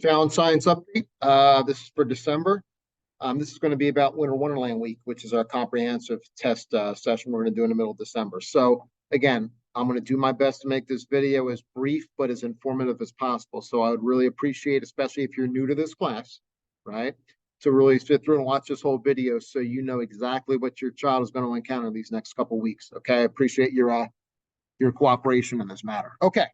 Challenge Science Update. This is for December. This is going to be about Winter Wonderland Week, which is our comprehensive test session we're going to do in the middle of December. So again, I'm going to do my best to make this video as brief but as informative as possible. So I would really appreciate, especially if you're new to this class, right, to really sit through and watch this whole video so you know exactly what your child is going to encounter these next couple weeks. Okay, I appreciate your cooperation in this matter. Okay,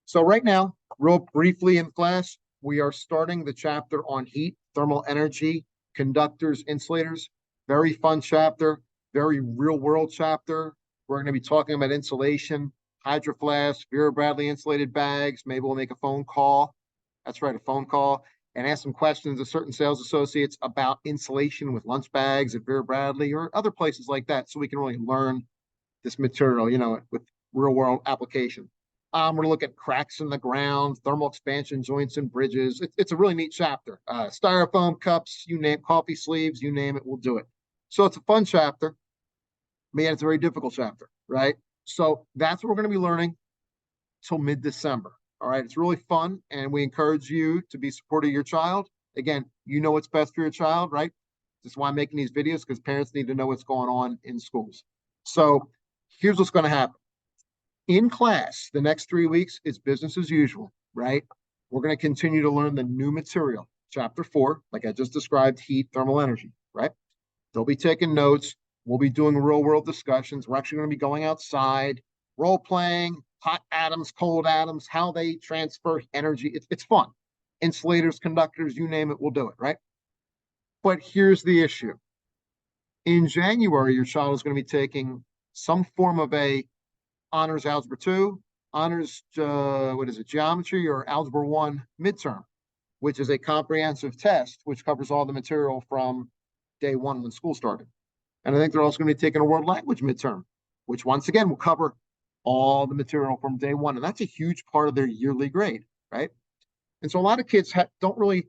so right now, real briefly in class, we are starting the chapter on heat, thermal energy, conductors, insulators. Very fun chapter, very real world chapter. We're going to be talking about insulation, hydro flasks, Vera Bradley insulated bags. Maybe we'll make a phone call. That's right, a phone call, and ask some questions to certain sales associates about insulation with lunch bags at Vera Bradley or other places like that, so we can really learn this material, with real world application. We're going to look at cracks in the ground, thermal expansion joints and bridges. It's a really neat chapter. Styrofoam cups, you name, coffee sleeves, you name it, we'll do it. So it's a fun chapter. Man, it's a very difficult chapter, right? So that's what we're going to be learning till mid-December. All right, it's really fun, and we encourage you to be supportive of your child. Again, you know what's best for your child, right? That's why I'm making these videos, because parents need to know what's going on in schools. So here's what's going to happen. In class, the next 3 weeks is business as usual, right? We're going to continue to learn the new material, chapter 4, like I just described, heat, thermal energy, right? They'll be taking notes. We'll be doing real world discussions. We're actually going to be going outside, role playing, hot atoms, cold atoms, how they transfer energy. It's fun. Insulators, conductors, you name it, we'll do it, right? But here's the issue. In January, your child is going to be taking some form of a honors algebra 2, honors, geometry or algebra 1 midterm, which is a comprehensive test, which covers all the material from day one when school started. And I think they're also going to be taking a world language midterm, which once again will cover all the material from day one. And that's a huge part of their yearly grade, right? And so a lot of kids don't really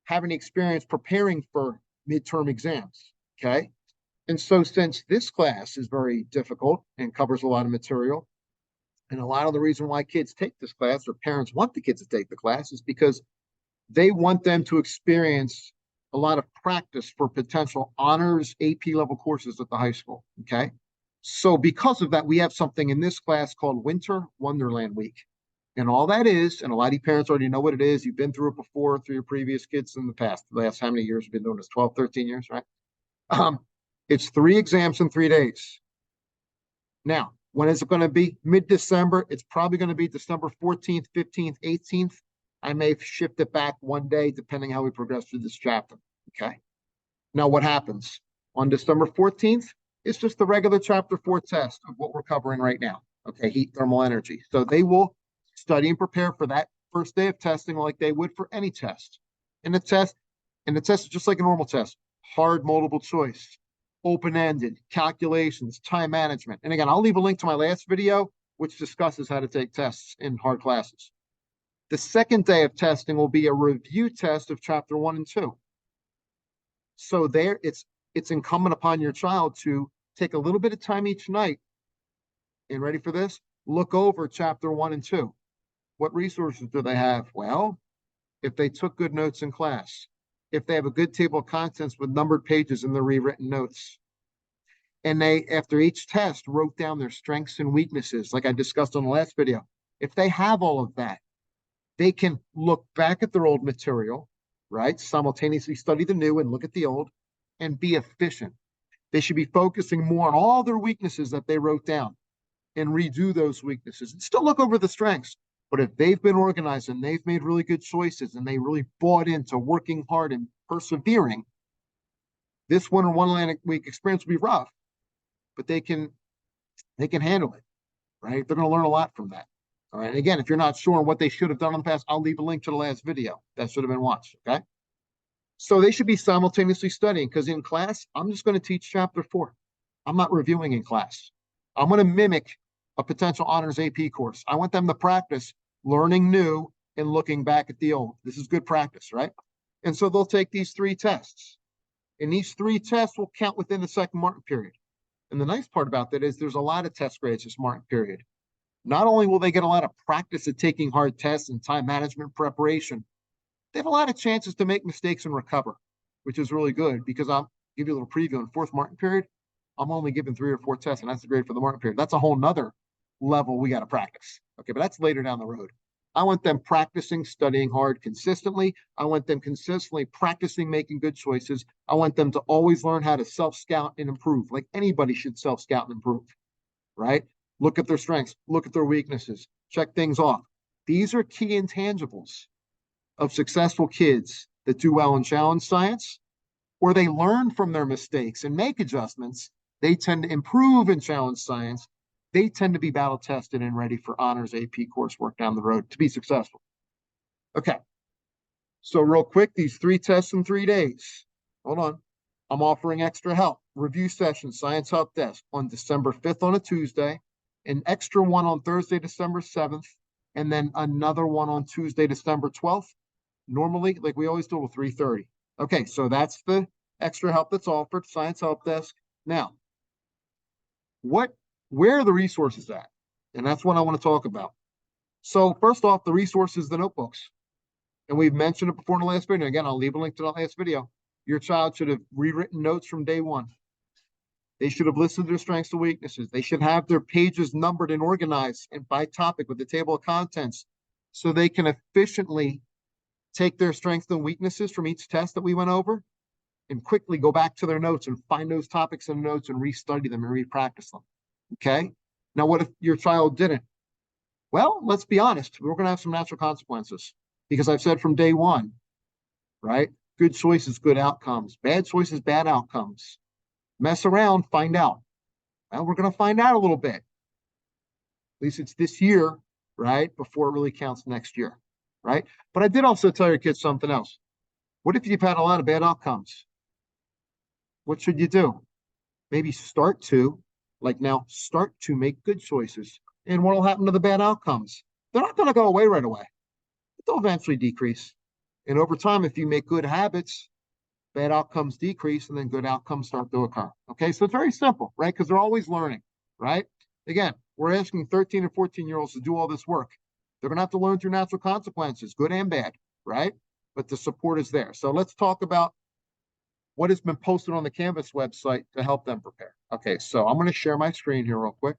have any experience preparing for midterm exams, okay? And so since this class is very difficult and covers a lot of material, and a lot of the reason why kids take this class, or parents want the kids to take the class, is because they want them to experience a lot of practice for potential honors AP level courses at the high school, okay? So because of that, we have something in this class called Winter Wonderland Week. And all that is, and a lot of you parents already know what it is, you've been through it before through your previous kids in the past. The last how many years you've been doing this? 12, 13 years, right? It's 3 exams in 3 days. Now, when is it going to be? Mid-December. It's probably going to be December 14th, 15th, 18th. I may shift it back one day, depending how we progress through this chapter. Okay. Now, what happens? On December 14th, it's just the regular chapter 4 test of what we're covering right now. Okay, heat, thermal energy. So they will study and prepare for that first day of testing like they would for any test. And the test is just like a normal test. Hard multiple choice, open-ended, calculations, time management. And again, I'll leave a link to my last video, which discusses how to take tests in hard classes. The second day of testing will be a review test of chapter 1 and 2. So there, it's incumbent upon your child to take a little bit of time each night, and ready for this, look over chapter 1 and 2. What resources do they have? Well, if they took good notes in class, if they have a good table of contents with numbered pages in the rewritten notes, and they, after each test, wrote down their strengths and weaknesses, like I discussed on the last video, if they have all of that, they can look back at their old material, right? Simultaneously study the new and look at the old and be efficient. They should be focusing more on all their weaknesses that they wrote down and redo those weaknesses and still look over the strengths. But if they've been organized and they've made really good choices and they really bought into working hard and persevering, this Winter Wonderland Week experience will be rough, but they can handle it, right? They're going to learn a lot from that. All right. And again, if you're not sure what they should have done in the past, I'll leave a link to the last video that should have been watched. Okay. So they should be simultaneously studying, because in class, I'm just going to teach chapter 4. I'm not reviewing in class. I'm going to mimic a potential honors AP course. I want them to practice learning new and looking back at the old. This is good practice, right? And so they'll take these 3 tests. And these 3 tests will count within the second marking period. And the nice part about that is there's a lot of test grades this marking period. Not only will they get a lot of practice at taking hard tests and time management preparation, they have a lot of chances to make mistakes and recover, which is really good because I'll give you a little preview. In fourth Martin period, I'm only giving 3 or 4 tests, and that's the grade for the Martin period. That's a whole nother level we got to practice. Okay, but that's later down the road. I want them practicing, studying hard consistently. I want them consistently practicing making good choices. I want them to always learn how to self-scout and improve, like anybody should self-scout and improve, right? Look at their strengths, look at their weaknesses, check things off. These are key intangibles of successful kids that do well in challenge science, or they learn from their mistakes and make adjustments. They tend to improve in challenge science. They tend to be battle tested and ready for honors AP coursework down the road to be successful. Okay. So real quick, these 3 tests in 3 days. Hold on. I'm offering extra help. Review session, science help desk on December 5th on a Tuesday, an extra one on Thursday, December 7th, and then another one on Tuesday, December 12th. Normally, like we always do, till 3:30. Okay, so that's the extra help that's offered, science help desk. Now, where are the resources at? And that's what I want to talk about. So first off, the resources, the notebooks. And we've mentioned it before in the last video. Again, I'll leave a link to the last video. Your child should have rewritten notes from day one. They should have listed their strengths and weaknesses. They should have their pages numbered and organized and by topic with the table of contents so they can efficiently take their strengths and weaknesses from each test that we went over and quickly go back to their notes and find those topics in the notes and restudy them and repractice them. Okay? Now, what if your child didn't? Well, let's be honest. We're going to have some natural consequences because I've said from day one, right? Good choices, good outcomes. Bad choices, bad outcomes. Mess around, find out. Well, we're going to find out a little bit. At least it's this year, right? Before it really counts next year, right? But I did also tell your kids something else. What if you've had a lot of bad outcomes? What should you do? Maybe start to make good choices. And what will happen to the bad outcomes? They're not going to go away right away, but they'll eventually decrease. And over time, if you make good habits, bad outcomes decrease and then good outcomes start to occur. Okay, so it's very simple, right? Because they're always learning, right? Again, we're asking 13 and 14-year-olds to do all this work. They're going to have to learn through natural consequences, good and bad, right? But the support is there. So let's talk about what has been posted on the Canvas website to help them prepare. Okay, so I'm going to share my screen here real quick.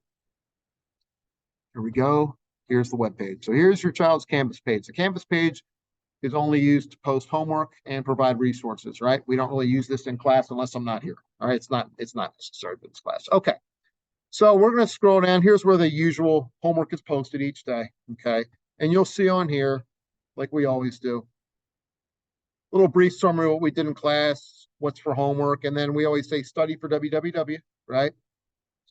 Here we go. Here's the web page. So here's your child's Canvas page. The Canvas page is only used to post homework and provide resources, right? We don't really use this in class unless I'm not here. All right, it's not necessary for this class. Okay, so we're going to scroll down. Here's where the usual homework is posted each day, okay? And you'll see on here, like we always do, a little brief summary of what we did in class, what's for homework, and then we always say study for WWW, right?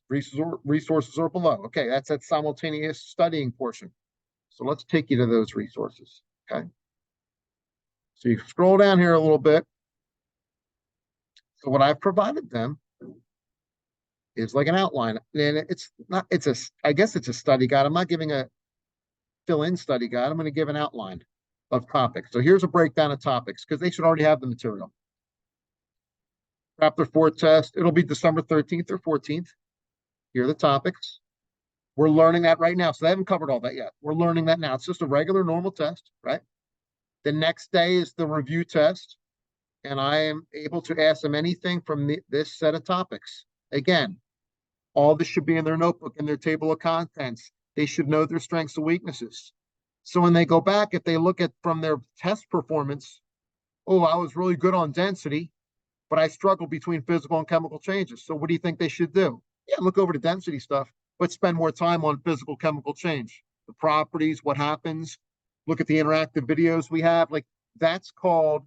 Resources are below. Okay, that's that simultaneous studying portion. So let's take you to those resources, okay? So you scroll down here a little bit. So what I've provided them is like an outline. And I guess it's a study guide. I'm not giving a fill-in study guide. I'm going to give an outline of topics. So here's a breakdown of topics because they should already have the material. Chapter 4 test, it'll be December 13th or 14th. Here are the topics. We're learning that right now. So they haven't covered all that yet. We're learning that now. It's just a regular, normal test, right? The next day is the review test, and I am able to ask them anything from this set of topics. Again, all this should be in their notebook, in their table of contents. They should know their strengths and weaknesses. So when they go back, if they look at from their test performance, oh, I was really good on density, but I struggled between physical and chemical changes. So what do you think they should do? Yeah, look over the density stuff, but spend more time on physical chemical change, the properties, what happens. Look at the interactive videos we have. Like that's called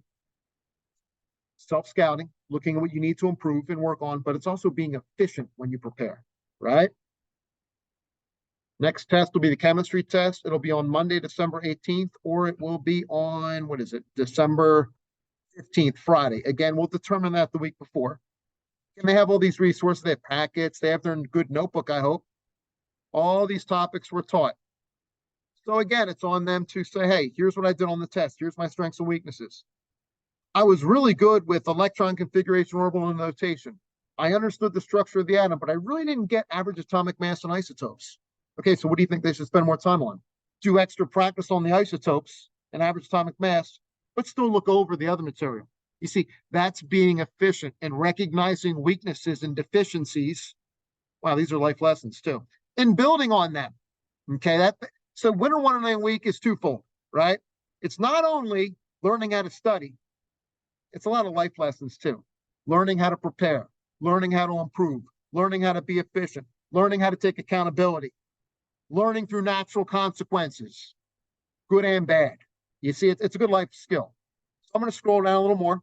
self-scouting, looking at what you need to improve and work on, but it's also being efficient when you prepare, right? Next test will be the chemistry test. It'll be on Monday, December 18th, or it will be on, December 15th, Friday. Again, we'll determine that the week before. And they have all these resources. They have packets. They have their good notebook, I hope. All these topics were taught. So again, it's on them to say, hey, here's what I did on the test. Here's my strengths and weaknesses. I was really good with electron configuration, orbital notation. I understood the structure of the atom, but I really didn't get average atomic mass and isotopes. Okay, so what do you think they should spend more time on? Do extra practice on the isotopes and average atomic mass, but still look over the other material. You see, that's being efficient and recognizing weaknesses and deficiencies. Wow, these are life lessons too. And building on them. Okay, so Winter Wonderland Week is twofold, right? It's not only learning how to study, it's a lot of life lessons too. Learning how to prepare, learning how to improve, learning how to be efficient, learning how to take accountability, learning through natural consequences, good and bad. You see, it's a good life skill. So I'm going to scroll down a little more.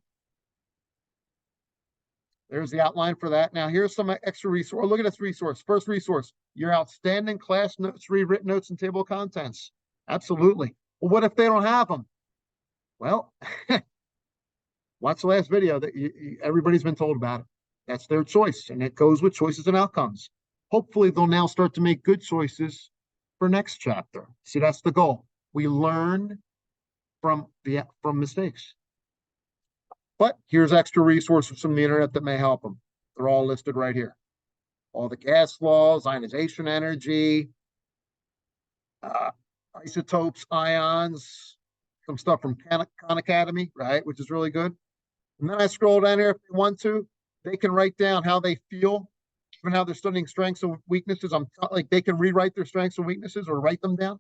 There's the outline for that. Now, here's some extra resource. Look at this resource. First resource, your outstanding class notes, rewritten notes, and table of contents. Absolutely. Well, what if they don't have them? Well, watch the last video. Everybody's been told about it. That's their choice, and it goes with choices and outcomes. Hopefully, they'll now start to make good choices for next chapter. See, that's the goal. We learn from mistakes. But here's extra resources from the internet that may help them. They're all listed right here. All the gas laws, ionization energy, isotopes, ions, some stuff from Khan Academy, right, which is really good. And then I scroll down here if they want to. They can write down how they feel, even how they're studying strengths and weaknesses. Like they can rewrite their strengths and weaknesses or write them down.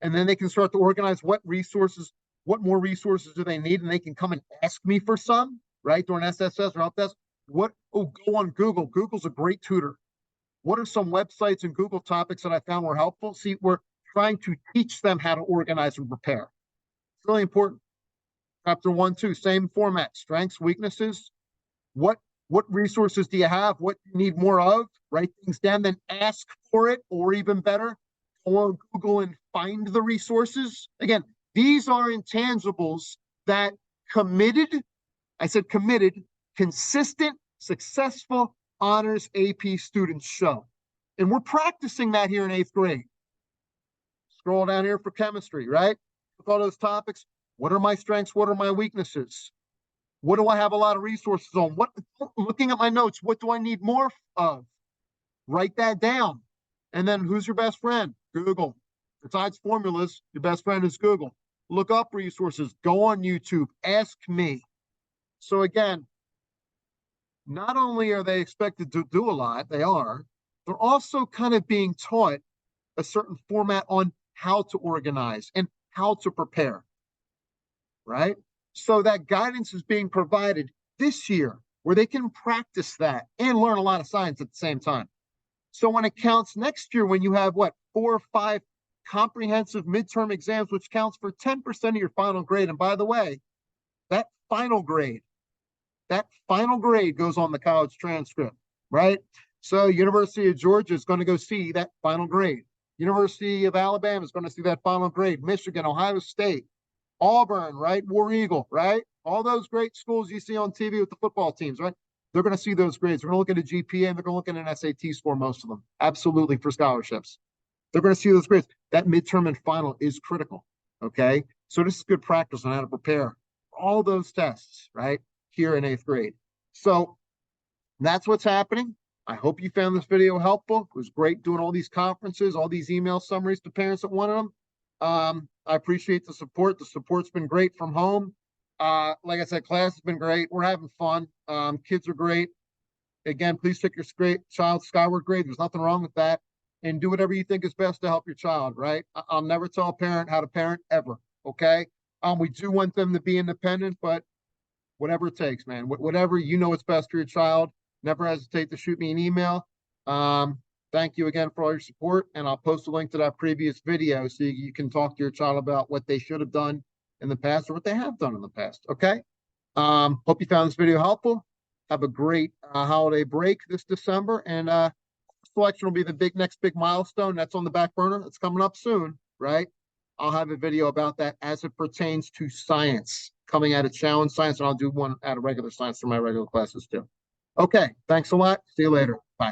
And then they can start to organize what more resources do they need? And they can come and ask me for some, right? During SSS or help desk. Go on Google. Google's a great tutor. What are some websites and Google topics that I found were helpful? See, we're trying to teach them how to organize and prepare. It's really important. Chapter 1, 2, same format, strengths, weaknesses. What resources do you have? What do you need more of? Write things down, then ask for it, or even better, go on Google and find the resources. Again, these are intangibles that committed, consistent, successful honors AP students show. And we're practicing that here in 8th grade. Scroll down here for chemistry, right? With all those topics, what are my strengths? What are my weaknesses? What do I have a lot of resources on? Looking at my notes, what do I need more of? Write that down. And then who's your best friend? Google. Besides formulas, your best friend is Google. Look up resources, go on YouTube, ask me. So again, not only are they expected to do a lot, they're also kind of being taught a certain format on how to organize and how to prepare, right? So that guidance is being provided this year where they can practice that and learn a lot of science at the same time. So when it counts next year, when you have 4 or 5 comprehensive midterm exams, which counts for 10% of your final grade. And by the way, that final grade goes on the college transcript, right? So University of Georgia is going to go see that final grade. University of Alabama is going to see that final grade. Michigan, Ohio State, Auburn, right? War Eagle, right? All those great schools you see on TV with the football teams, right? They're going to see those grades. They're going to look at a GPA and they're going to look at an SAT score, most of them. Absolutely, for scholarships. They're going to see those grades. That midterm and final is critical, okay? So this is good practice on how to prepare all those tests, right, here in 8th grade. So that's what's happening. I hope you found this video helpful. It was great doing all these conferences, all these email summaries to parents that wanted them. I appreciate the support. The support's been great from home. Like I said, class has been great. We're having fun. Kids are great. Again, please take your child skyward grade. There's nothing wrong with that. And do whatever you think is best to help your child, right? I'll never tell a parent how to parent ever, okay? We do want them to be independent, but whatever it takes, man. Whatever you know is best for your child, never hesitate to shoot me an email. Thank you again for all your support, and I'll post a link to that previous video so you can talk to your child about what they should have done in the past or what they have done in the past, okay? Hope you found this video helpful. Have a great holiday break this December, and selection will be the next big milestone. That's on the back burner. It's coming up soon, right? I'll have a video about that as it pertains to science, coming out of challenge science, and I'll do one out of regular science for my regular classes too. Okay, thanks a lot. See you later.